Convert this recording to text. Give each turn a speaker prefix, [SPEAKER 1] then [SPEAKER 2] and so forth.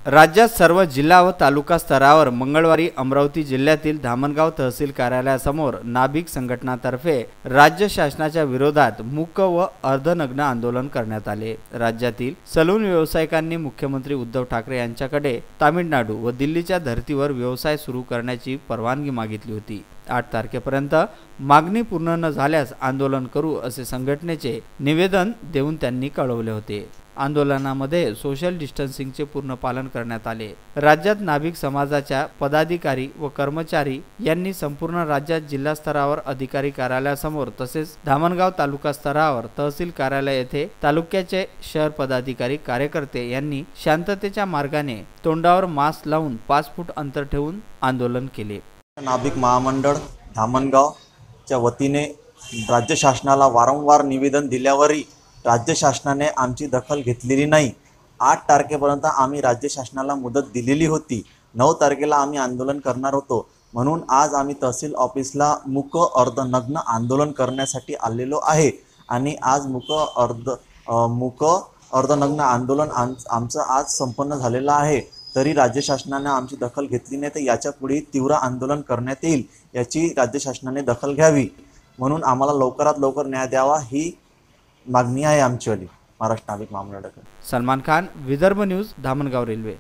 [SPEAKER 1] राज्यात सर्व जिल्हा व तालुका स्तरावर मंगळवारी अमरावती जिल्ह्यातील धामणगाव तहसील कार्यालयासमोर नाभिक संघटनातर्फे राज्य शासनाच्या विरोधात मूक व अर्धनग्न आंदोलन करण्यात आले। राज्यातील सलून व्यावसायिकांनी मुख्यमंत्री उद्धव ठाकरे यांच्याकडे तामिळनाडू व दिल्लीच्या धर्तीवर व्यवसाय सुरू करण्याची परवानगी मागितली होती। 8 तारखेपर्यंत मागणी पूर्ण न झाल्यास आंदोलन करू असे संघटनेचे निवेदन देऊन त्यांनी कळवले होते। आंदोलनामध्ये सोशल डिस्टन्सिंगचे पूर्ण पालन करण्यात आले। राज्यात नाभिक समाजाच्या पदाधिकारी व कर्मचारी यांनी संपूर्ण राज्यात जिल्हा स्तरावर अधिकारी कार्यालयासमोर तसेच धामणगाव तालुका स्तरावर तहसील कार्यालय येथे तालुक्याचे शहर पदाधिकारी कार्यकर्ते यांनी शांततेच्या मार्गाने तोंडावर मास्क लावून 5 फूट अंतर ठेवून आंदोलन केले।
[SPEAKER 2] नाभिक महामंडळ धामणगावच्या वतीने राज्य शासनाला वारंवार निवेदन दिल्यावरही राज्य शासनाने आमची दखल घेतलेली नाही। 8 तारखेपर्यंत आम्ही राज्य शासनाला मुदत दिलेली होती। 9 तारखेला आम्ही आंदोलन करणार होतो, म्हणून आज आम्ही तहसील ऑफिसला मूक अर्धनग्न आंदोलन करण्यासाठी आलेलो आहे। आणि आज मूक अर्धनग्न आंदोलन आमचं आज संपन्न झालेलं आहे। तरी राज्य शासनाने आमची दखल घेतली नाही, तर याच्या पुढे तीव्र आंदोलन करण्यात येईल। याची राज्य शासनाने दखल घ्यावी, म्हणून आम्हाला लवकरात लवकर न्याय द्यावा ही मागणी आहे आमचीवाली महाराष्ट्र नाभिक महामंडळाकडे।
[SPEAKER 1] Salman Khan, Vidarbha news, Dhamangaon railway.